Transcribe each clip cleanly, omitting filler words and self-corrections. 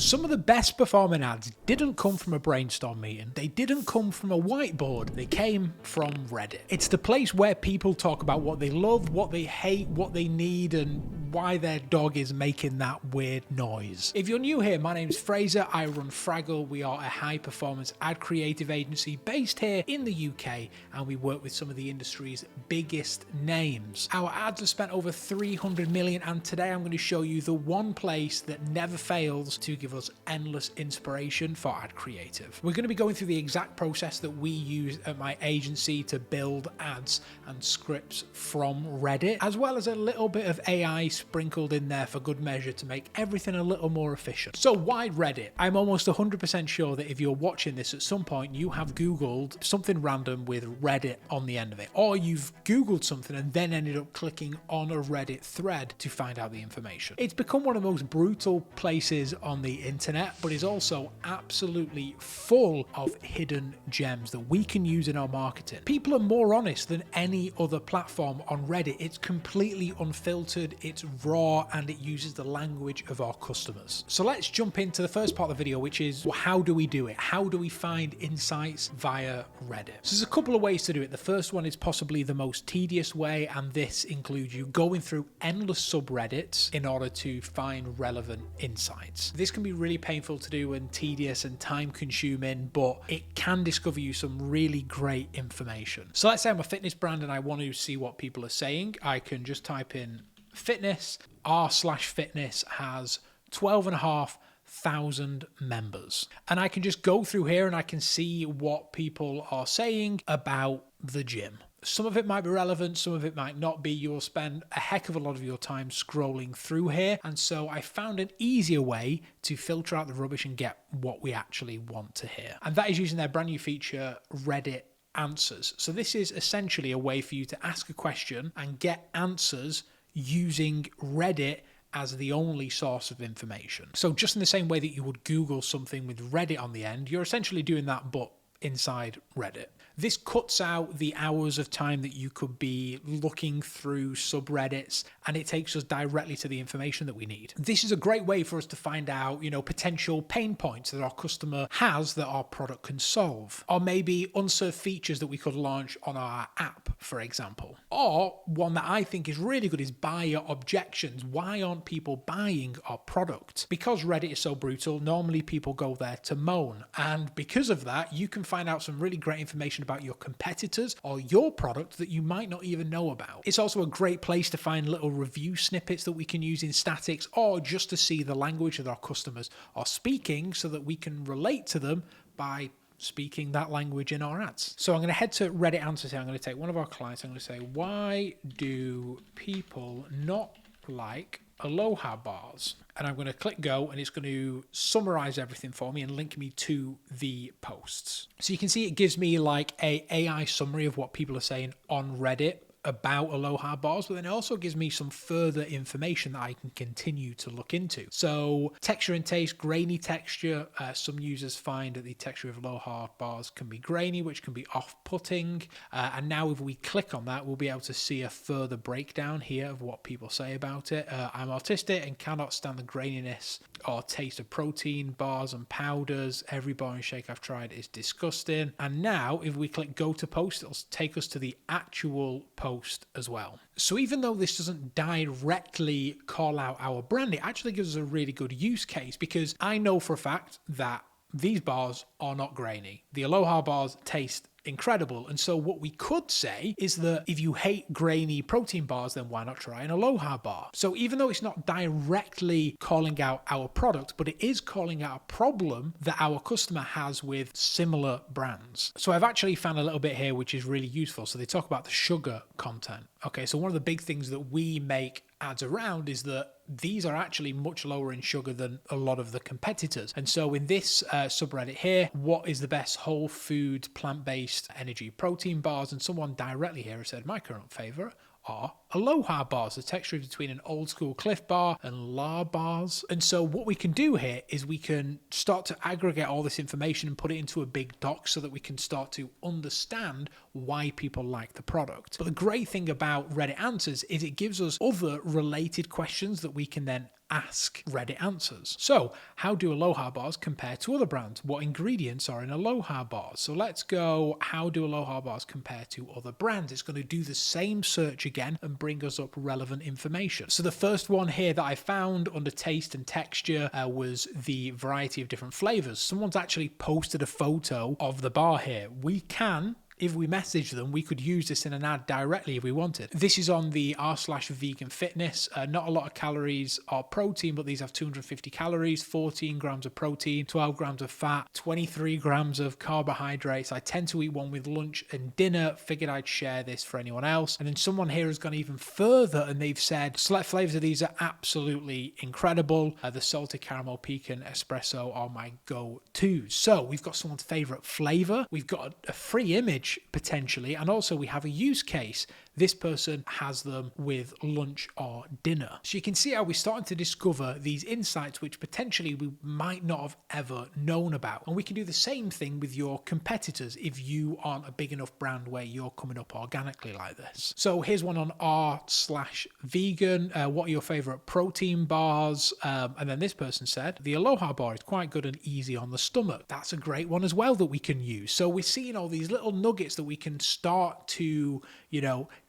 Some of the best performing ads didn't come from a brainstorm meeting. They didn't come from a whiteboard. They came from Reddit. It's the place where people talk about what they love, what they hate, what they need, and why their dog is making that weird noise. If you're new here, my name's Fraser. I run Fraggle. We are a high performance ad creative agency based here in the UK, and we work with some of the industry's biggest names. Our ads have spent over 300 million, and today I'm going to show you the one place that never fails to give us endless inspiration for ad creative. We're going to be going through the exact process that we use at my agency to build ads and scripts from Reddit, as well as a little bit of AI sprinkled in there for good measure to make everything a little more efficient. So why Reddit? I'm almost 100% sure that if you're watching this at some point, you have Googled something random with Reddit on the end of it, or you've Googled something and then ended up clicking on a Reddit thread to find out the information. It's become one of the most brutal places on the internet, but is also absolutely full of hidden gems that we can use in our marketing. People are more honest than any other platform on Reddit. It's completely unfiltered, it's raw, and it uses the language of our customers. So let's jump into the first part of the video, which is, well, how do we do it? How do we find insights via Reddit? So there's a couple of ways to do it. The first one is possibly the most tedious way, and this includes you going through endless subreddits in order to find relevant insights. This can be really painful to do and tedious and time consuming, but it can discover you some really great information. So let's say I'm a fitness brand and I want to see what people are saying. I can just type in fitness. r/fitness has 12,500 members. And I can just go through here and I can see what people are saying about the gym. Some of it might be relevant, some of it might not be. You'll spend a heck of a lot of your time scrolling through here. And so I found an easier way to filter out the rubbish and get what we actually want to hear. And that is using their brand new feature, Reddit Answers. So this is essentially a way for you to ask a question and get answers using Reddit as the only source of information. So just in the same way that you would Google something with Reddit on the end, you're essentially doing that, but inside Reddit. This cuts out the hours of time that you could be looking through subreddits, and it takes us directly to the information that we need. This is a great way for us to find out, potential pain points that our customer has that our product can solve, or maybe unserved features that we could launch on our app, for example. Or one that I think is really good is buyer objections. Why aren't people buying our product? Because Reddit is so brutal, normally people go there to moan, and because of that, you can find out some really great information about your competitors or your product that you might not even know about. It's also a great place to find little review snippets that we can use in statics, or just to see the language that our customers are speaking so that we can relate to them by speaking that language in our ads. So I'm going to head to Reddit Answers here. I'm going to take one of our clients. I'm going to say, why do people not like Aloha Bars? And I'm going to click go, and it's going to summarize everything for me and link me to the posts. So you can see it gives me like a AI summary of what people are saying on Reddit about Aloha Bars, but then it also gives me some further information that I can continue to look into. So texture and taste, grainy texture. Some users find that the texture of Aloha Bars can be grainy, which can be off-putting. And now if we click on that, we'll be able to see a further breakdown here of what people say about it. I'm autistic and cannot stand the graininess or taste of protein bars and powders. Every bar and shake I've tried is disgusting. And now if we click go to post, it'll take us to the actual post as well. So even though this doesn't directly call out our brand, it actually gives us a really good use case, because I know for a fact that these bars are not grainy. The Aloha Bars taste incredible. And so what we could say is that if you hate grainy protein bars, then why not try an Aloha bar? So even though it's not directly calling out our product, but it is calling out a problem that our customer has with similar brands. So I've actually found a little bit here which is really useful. So they talk about the sugar content. Okay, so one of the big things that we make ads around is that these are actually much lower in sugar than a lot of the competitors. And so in this subreddit here, what is the best whole food plant-based energy protein bars? And someone directly here has said, my current favorite are Aloha Bars, the texture between an old school Cliff Bar and La Bars. And so what we can do here is we can start to aggregate all this information and put it into a big doc so that we can start to understand why people like the product. But the great thing about Reddit Answers is it gives us other related questions that we can then ask Reddit answers. So how do Aloha Bars compare to other brands? What ingredients are in Aloha Bars? So let's go, how do Aloha Bars compare to other brands? It's going to do the same search again and bring us up relevant information. So the first one here that I found under taste and texture was the variety of different flavors. Someone's actually posted a photo of the bar here. We can, if we message them, we could use this in an ad directly if we wanted. This is on the r/vegan fitness. Not a lot of calories or protein, but these have 250 calories, 14 grams of protein, 12 grams of fat, 23 grams of carbohydrates. I tend to eat one with lunch and dinner. Figured I'd share this for anyone else. And then someone here has gone even further and they've said, select flavors of these are absolutely incredible. The salted caramel pecan espresso are my go-to. So we've got someone's favorite flavor. We've got a free image potentially, and also we have a use case. This person has them with lunch or dinner. So you can see how we're starting to discover these insights which potentially we might not have ever known about. And we can do the same thing with your competitors if you aren't a big enough brand where you're coming up organically like this. So here's one on r/vegan. What are your favorite protein bars? And then this person said, the Aloha Bar is quite good and easy on the stomach. That's a great one as well that we can use. So we're seeing all these little nuggets that we can start to,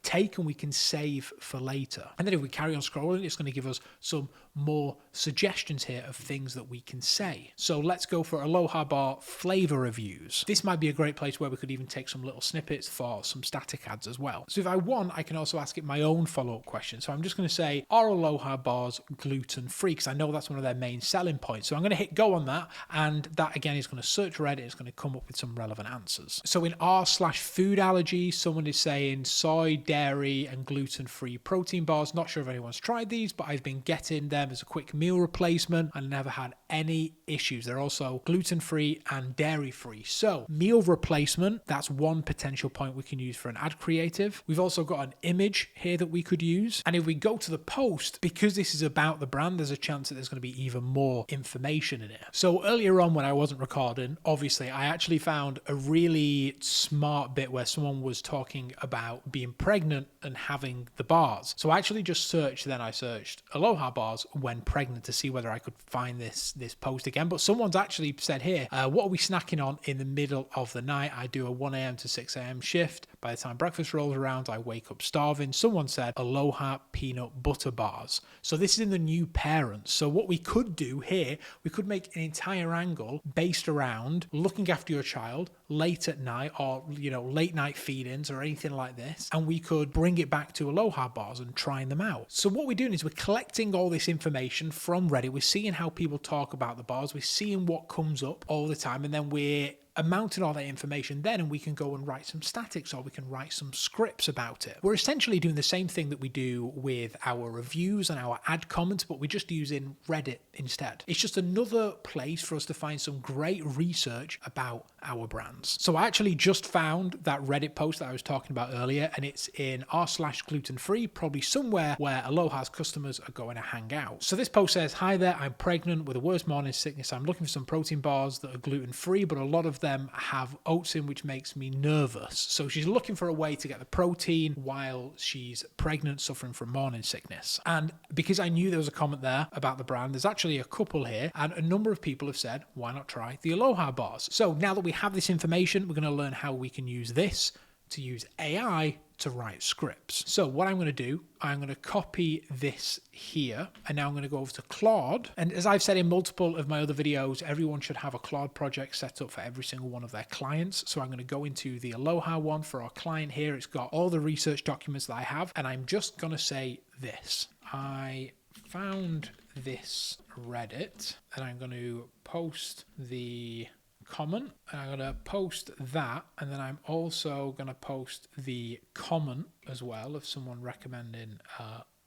take and we can save for later. And then if we carry on scrolling, it's going to give us some more suggestions here of things that we can say. So let's go for Aloha Bar flavor reviews. This might be a great place where we could even take some little snippets for some static ads as well. So if I want, I can also ask it my own follow-up question. So I'm just going to say, are Aloha Bars gluten-free? Because I know that's one of their main selling points. So I'm going to hit go on that. And that again is going to search Reddit. It's going to come up with some relevant answers. So in r/food allergy, someone is saying soy, dairy, and gluten-free protein bars. Not sure if anyone's tried these, but I've been getting them as a quick meal replacement and never had any issues. They're also gluten-free and dairy-free. So meal replacement, that's one potential point we can use for an ad creative. We've also got an image here that we could use. And if we go to the post, because this is about the brand, there's a chance that there's going to be even more information in it. So earlier on when I wasn't recording, obviously I actually found a really smart bit where someone was talking about being pregnant and having the bars. So I actually just searched, then I searched Aloha Bars when pregnant to see whether I could find this post again. But someone's actually said here, what are we snacking on in the middle of the night? I do a 1 a.m. to 6 a.m. shift. By the time breakfast rolls around, I wake up starving. Someone said Aloha peanut butter bars. So this is in the new parents. So what we could do here, we could make an entire angle based around looking after your child late at night or, late night feed-ins or anything like this. And we could bring it back to Aloha Bars and trying them out. So what we're doing is we're collecting all this information from Reddit. We're seeing how people talk about the bars. We're seeing what comes up all the time. And then we're mounting all that information then, and we can go and write some statics or we can write some scripts about it. We're essentially doing the same thing that we do with our reviews and our ad comments, but we're just using Reddit instead. It's just another place for us to find some great research about our brands. So I actually just found that Reddit post that I was talking about earlier, and it's in r/gluten-free, probably somewhere where Aloha's customers are going to hang out. So this post says, hi there, I'm pregnant with the worst morning sickness. I'm looking for some protein bars that are gluten-free, but a lot of them have oats in, which makes me nervous. So she's looking for a way to get the protein while she's pregnant, suffering from morning sickness. And because I knew there was a comment there about the brand, there's actually a couple here, and a number of people have said, why not try the Aloha Bars? So now that we have this information, we're going to learn how we can use this to use AI to write scripts. So what I'm going to do, I'm going to copy this here, and now I'm going to go over to Claude. And as I've said in multiple of my other videos, everyone should have a Claude project set up for every single one of their clients. So I'm going to go into the Aloha one for our client here. It's got all the research documents that I have, and I'm just going to say this. I found this Reddit, and I'm going to post the comment, and I'm going to post that, and then I'm also going to post the comment as well of someone recommending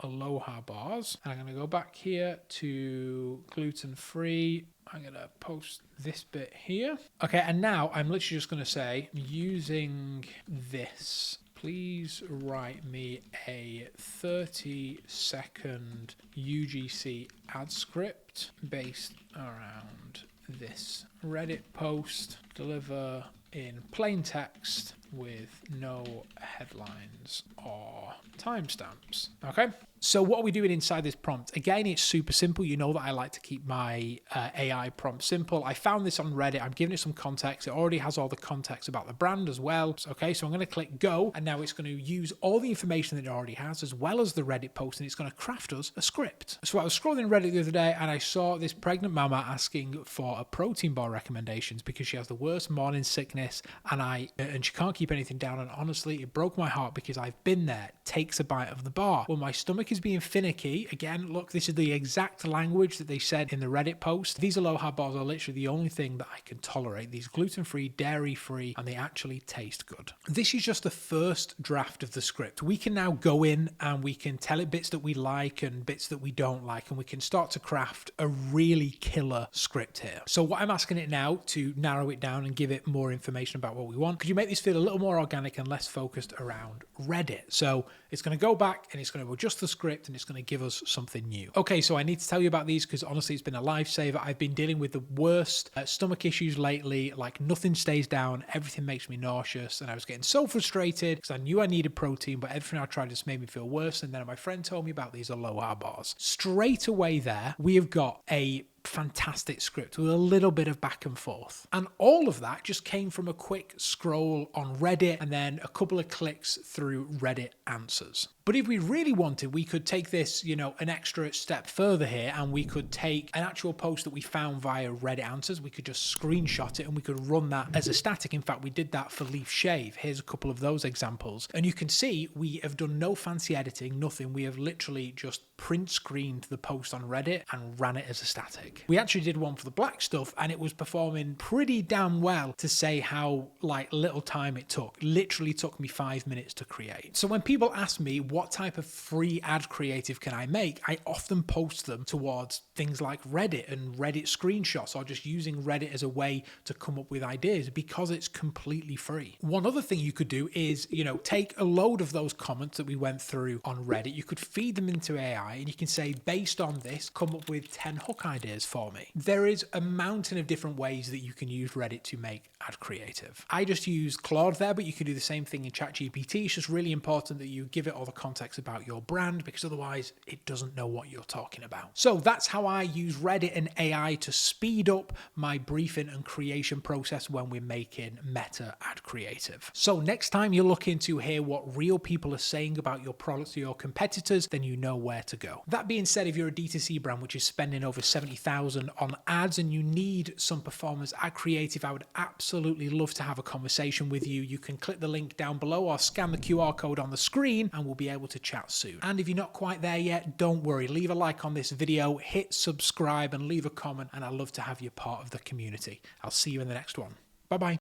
Aloha Bars. And I'm going to go back here to gluten-free. I'm going to post this bit here. Okay, and now I'm literally just going to say, using this, please write me a 30-second UGC ad script based around this Reddit post. Deliver in plain text with no headlines or timestamps. Okay. So what are we doing inside this prompt? Again, it's super simple. You know that I like to keep my AI prompt simple. I found this on Reddit. I'm giving it some context. It already has all the context about the brand as well. Okay, so I'm going to click go, and now it's going to use all the information that it already has, as well as the Reddit post, and it's going to craft us a script. So I was scrolling Reddit the other day, and I saw this pregnant mama asking for a protein bar recommendations because she has the worst morning sickness, and she can't keep anything down. And honestly, it broke my heart because I've been there. Takes a bite of the bar. Well, my stomach is being finicky. Again, look, this is the exact language that they said in the Reddit post. These Aloha Bars are literally the only thing that I can tolerate. These gluten-free, dairy-free, and they actually taste good. This is just the first draft of the script. We can now go in and we can tell it bits that we like and bits that we don't like, and we can start to craft a really killer script here. So what I'm asking it now to narrow it down and give it more information about what we want. Could you make this feel a little more organic and less focused around Reddit? So it's going to go back and it's going to adjust the script and it's going to give us something new. Okay, so I need to tell you about these because honestly, it's been a lifesaver. I've been dealing with the worst stomach issues lately. Like nothing stays down. Everything makes me nauseous. And I was getting so frustrated because I knew I needed protein, but everything I tried just made me feel worse. And then my friend told me about these Aloha Bars. Straight away there, we have got a fantastic script with a little bit of back and forth. And all of that just came from a quick scroll on Reddit and then a couple of clicks through Reddit answers. But if we really wanted, we could take this, an extra step further here, and we could take an actual post that we found via Reddit answers. We could just screenshot it and we could run that as a static. In fact, we did that for Leaf Shave. Here's a couple of those examples. And you can see we have done no fancy editing, nothing. We have literally just print screened the post on Reddit and ran it as a static. We actually did one for the black stuff and it was performing pretty damn well to say how little time it took. Literally took me 5 minutes to create. So when people ask me what type of free ad creative can I make, I often post them towards things like Reddit and Reddit screenshots, or just using Reddit as a way to come up with ideas because it's completely free. One other thing you could do is, take a load of those comments that we went through on Reddit. You could feed them into AI and you can say, based on this, come up with 10 hook ideas for me. There is a mountain of different ways that you can use Reddit to make ad creative. I just use Claude there, but you can do the same thing in ChatGPT. It's just really important that you give it all the context about your brand because otherwise it doesn't know what you're talking about. So that's how I use Reddit and AI to speed up my briefing and creation process when we're making meta ad creative. So next time you're looking to hear what real people are saying about your products or your competitors, then you know where to go. That being said, if you're a D2C brand which is spending over $70,000 on ads and you need some performance ad creative, I would absolutely love to have a conversation with you. You can click the link down below or scan the QR code on the screen and we'll be able to chat soon. And if you're not quite there yet, don't worry. Leave a like on this video, hit subscribe and leave a comment, and I'd love to have you part of the community. I'll see you in the next one. Bye-bye.